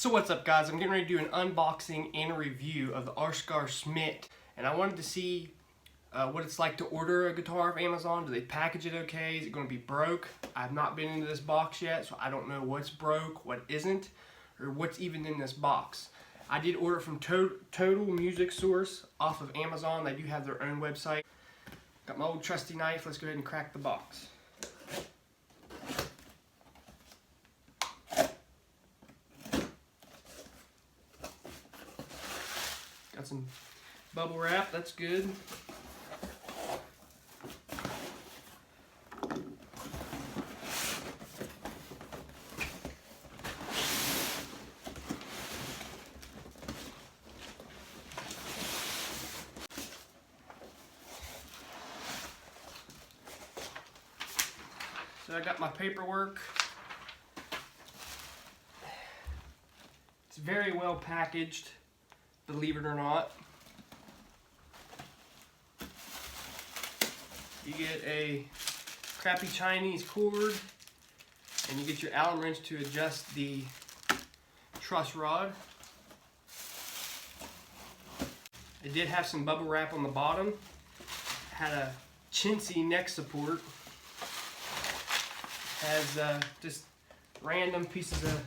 So what's up, guys? I'm getting ready to do an unboxing and a review of the Schmidt, and I wanted to see what it's like to order a guitar off Amazon. Do they package it okay? Is it going to be broke? I've not been into this box yet, so I don't know what's broke, what isn't, or what's even in this box. I did order from Total Music Source off of Amazon. They do have their own website. Got my old trusty knife. Let's go ahead and crack the box. Got some bubble wrap, that's good. So I got my paperwork. It's very well packaged, believe it or not. You get a crappy Chinese cord, and you get your Allen wrench to adjust the truss rod. It did have some bubble wrap on the bottom. Had a chintzy neck support. Has just random pieces of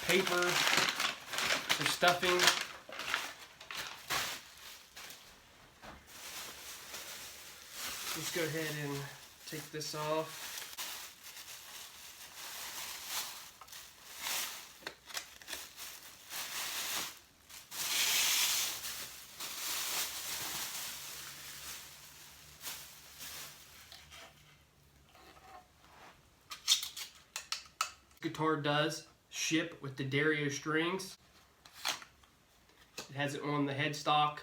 paper for stuffing. Let's go ahead and take this off. Guitar does ship with the Dario strings. It has it on the headstock.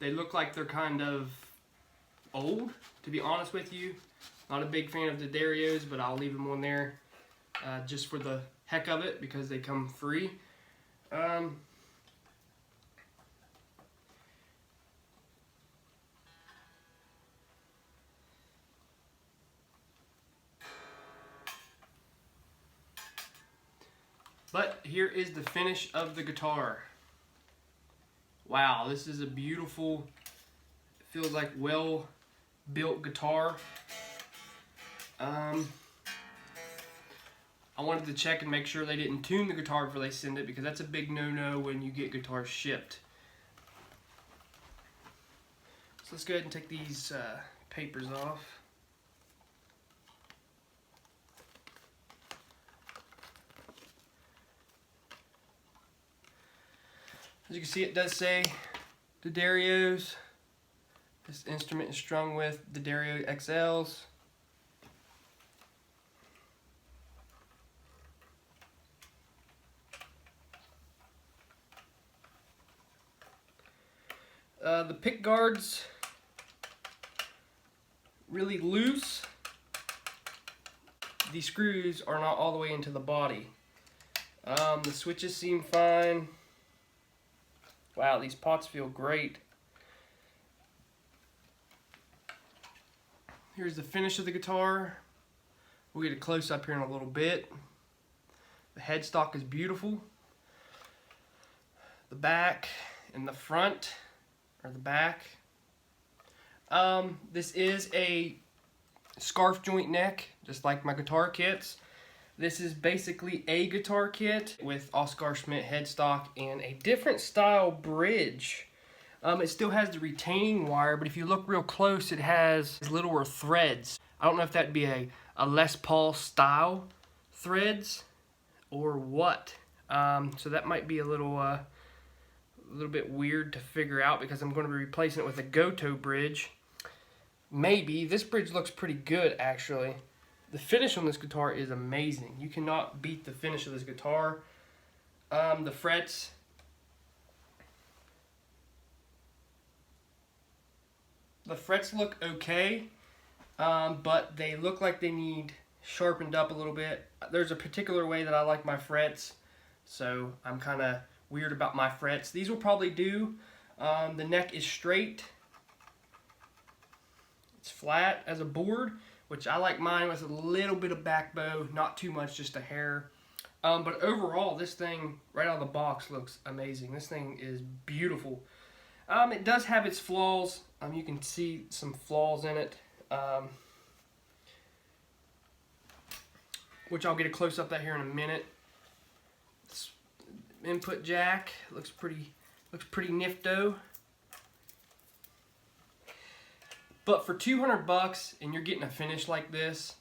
They look like they're kind of old, to be honest with you. Not a big fan of the Darios, but I'll leave them on there just for the heck of it because they come free. But here is the finish of the guitar. Wow, this is a beautiful, feels like well-built guitar. I wanted to check and make sure they didn't tune the guitar before they send it, because that's a big no-no when you get guitars shipped. So let's go ahead and take these papers off. As you can see, it does say the Darios. This instrument is strung with the Dario XLs. The Pickguard's really loose. These screws are not all the way into the body. The switches seem fine. Wow, these pots feel great. Here's the finish of the guitar. We'll get a close up here in a little bit. The headstock is beautiful. The back and the front, or the back. This is a scarf joint neck, just like my guitar kits. This is basically a guitar kit with Schmidt headstock and a different style bridge. It still has the retaining wire, but if you look real close, it has littler threads. I don't know if that'd be a Les Paul style threads or what. So that might be a little bit weird to figure out, because I'm going to be replacing it with a Goto bridge. Maybe. This bridge looks pretty good, actually. The finish on this guitar is amazing. You cannot beat the finish of this guitar. The frets. The frets look okay, but they look like they need sharpened up a little bit. There's a particular way that I like my frets, so I'm kind of weird about my frets. These will probably do. The neck is straight. It's flat as a board, which I like mine with a little bit of back bow, not too much, just a hair. But overall, this thing right out of the box looks amazing. This thing is beautiful. It does have its flaws. You can see some flaws in it, which I'll get a close-up at here in a minute. This input jack looks pretty nifto. But for 200 bucks and you're getting a finish like this,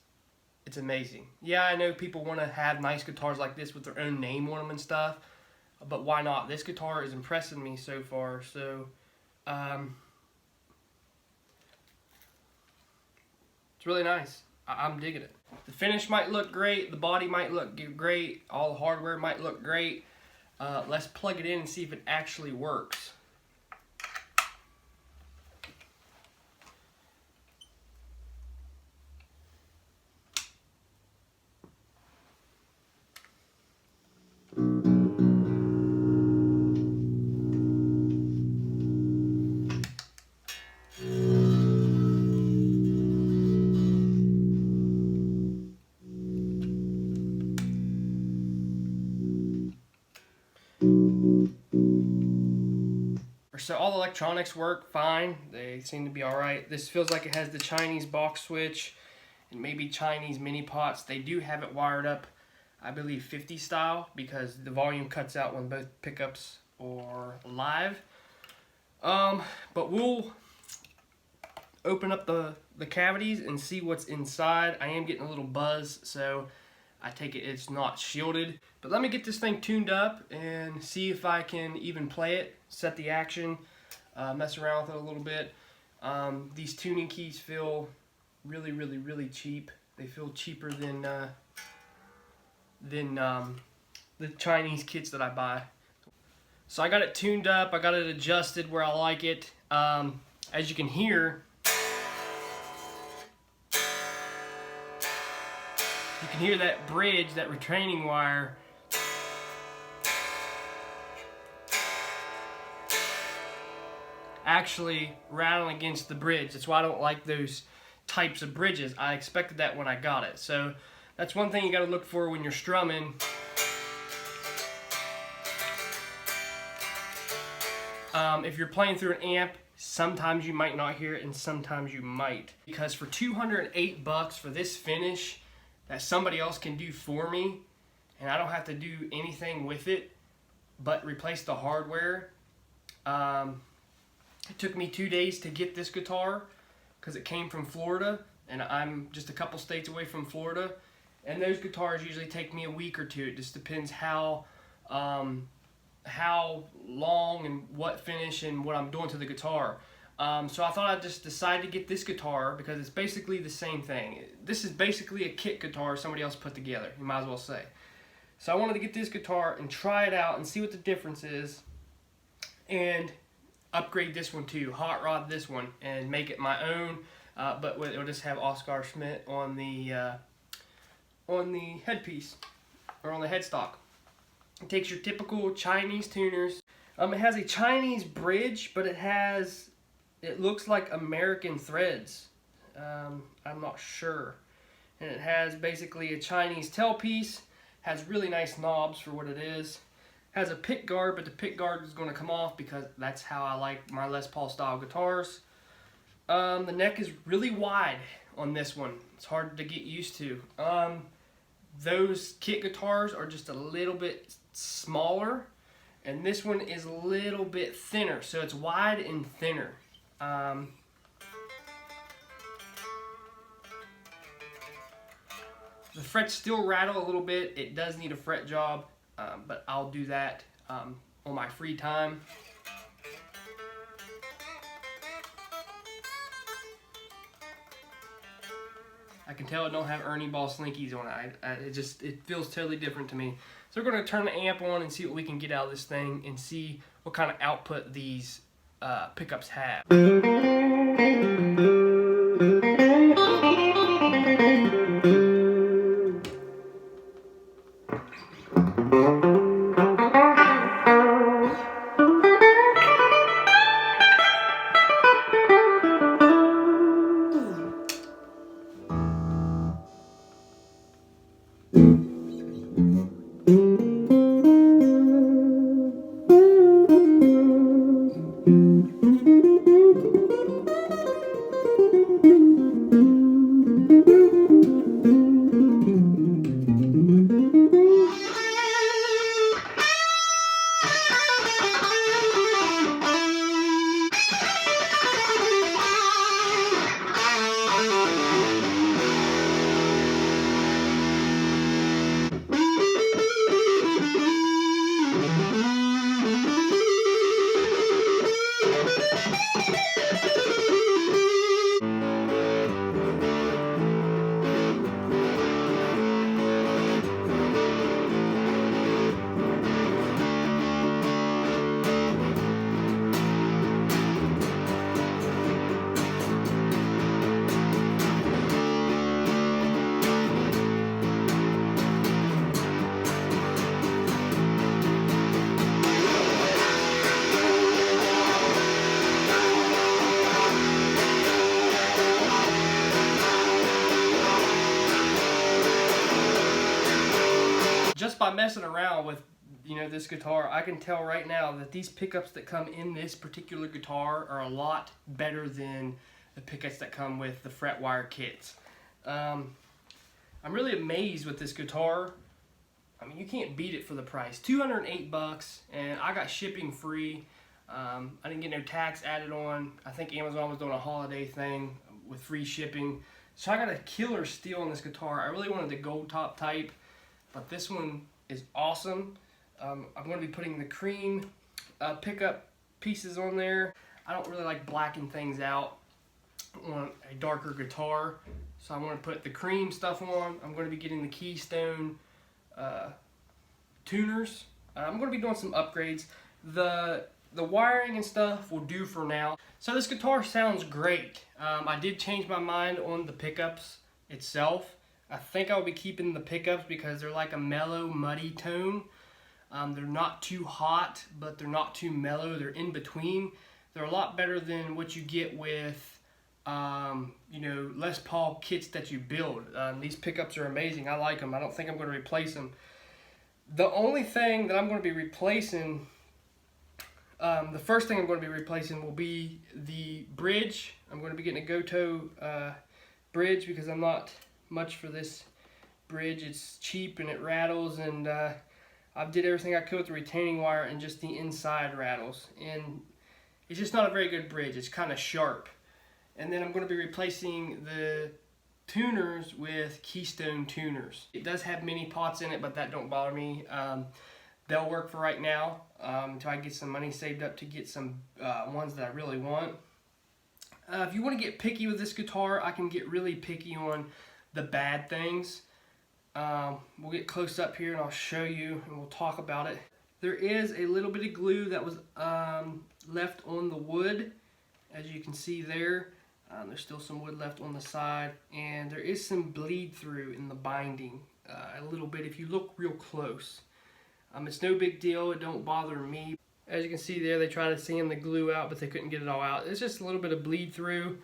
it's amazing. Yeah, I know people want to have nice guitars like this with their own name on them and stuff, but why not? This guitar is impressing me so far, so it's really nice. I'm digging it. The finish might look great, the body might look great, all the hardware might look great. Let's plug it in and see if it actually works. So all the electronics work fine. They seem to be alright. This feels like it has the Chinese box switch and maybe Chinese mini pots. They do have it wired up, I believe 50 style, because the volume cuts out when both pickups are live. But we'll open up the cavities and see what's inside. I am getting a little buzz, so I take it it's not shielded. But let me get this thing tuned up and see if I can even play it, set the action, mess around with it a little bit. These tuning keys feel really cheap. They feel cheaper than the Chinese kits that I buy. So I got it tuned up, I got it adjusted where I like it. As you can hear, you can hear that bridge, that retaining wire actually rattling against the bridge. That's why I don't like those types of bridges. I expected that when I got it. So that's one thing you got to look for when you're strumming. If you're playing through an amp, sometimes you might not hear it and sometimes you might. Because for 208 bucks for this finish that somebody else can do for me, and I don't have to do anything with it but replace the hardware. It took me 2 days to get this guitar because it came from Florida, and I'm just a couple states away from Florida, and those guitars usually take me a week or two. It just depends how long and what finish and what I'm doing to the guitar. So I thought I'd just decide to get this guitar because it's basically the same thing. This is basically a kit guitar somebody else put together, you might as well say. So I wanted to get this guitar and try it out and see what the difference is, and upgrade this one too, hot rod this one, and make it my own. But it'll just have Oscar Schmidt on the headpiece or on the headstock. It takes your typical Chinese tuners. It has a Chinese bridge, but it looks like American threads. I'm not sure. And it has basically a Chinese tailpiece. Has really nice knobs for what it is. Has a pickguard, but the pickguard is going to come off because that's how I like my Les Paul style guitars. The neck is really wide on this one. It's hard to get used to. Those kit guitars are just a little bit smaller, and this one is a little bit thinner, so it's wide and thinner. The frets still rattle a little bit. It does need a fret job, but I'll do that on my free time. I can tell it don't have Ernie Ball slinkies on it. It feels totally different to me. So we're going to turn the amp on and see what we can get out of this thing and see what kind of output these pickups have. by messing around with, you know, this guitar, I can tell right now that these pickups that come in this particular guitar are a lot better than the pickups that come with the fret wire kits. I'm really amazed with this guitar. I mean, you can't beat it for the price. 208 bucks, and I got shipping free. I didn't get no tax added on. I think Amazon was doing a holiday thing with free shipping. So I got a killer steal on this guitar. I really wanted the gold top type, but this one is awesome. I'm going to be putting the cream pickup pieces on there. I don't really like blacking things out on a darker guitar, so I'm going to put the cream stuff on. I'm going to be getting the Keystone tuners. I'm going to be doing some upgrades. The wiring and stuff will do for now. So this guitar sounds great. I did change my mind on the pickups itself. I think I'll be keeping the pickups because they're like a mellow, muddy tone. They're not too hot, but they're not too mellow. They're in between. They're a lot better than what you get with, you know, Les Paul kits that you build. These pickups are amazing. I like them. I don't think I'm going to replace them. The only thing that I'm going to be replacing, the first thing I'm going to be replacing will be the bridge. I'm going to be getting a Goto bridge because I'm not much for this bridge. It's cheap and it rattles, and I did everything I could with the retaining wire and just the inside rattles, and it's just not a very good bridge. It's kind of sharp. And then I'm going to be replacing the tuners with Keystone tuners. It does have mini pots in it, but that don't bother me. They'll work for right now until I get some money saved up to get some ones that I really want. If you want to get picky with this guitar, I can get really picky on the bad things. We'll get close up here and I'll show you and we'll talk about it. There is a little bit of glue that was left on the wood, as you can see there. There's still some wood left on the side, and there is some bleed through in the binding a little bit if you look real close. It's no big deal, it don't bother me. As you can see there, they tried to sand the glue out, but they couldn't get it all out. It's just a little bit of bleed through,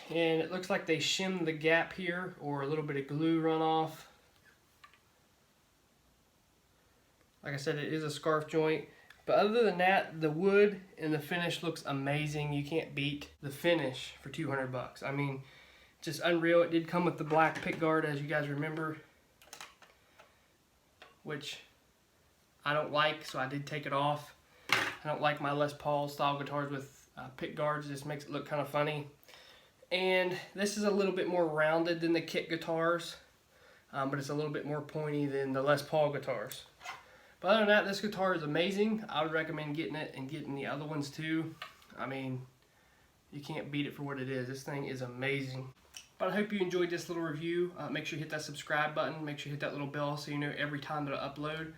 and it looks like they shimmed the gap here, or a little bit of glue run off. Like I said, it is a scarf joint. But other than that, the wood and the finish looks amazing. You can't beat the finish for 200 bucks. I mean, just unreal. It did come with the black pickguard, as you guys remember, which I don't like, so I did take it off. I don't like my Les Paul style guitars with pickguards. It just makes it look kind of funny. And this is a little bit more rounded than the kit guitars, but it's a little bit more pointy than the Les Paul guitars. But other than that, this guitar is amazing. I would recommend getting it and getting the other ones too. I mean, you can't beat it for what it is. This thing is amazing. But I hope you enjoyed this little review. Make sure you hit that subscribe button. Make sure you hit that little bell so you know every time that I upload.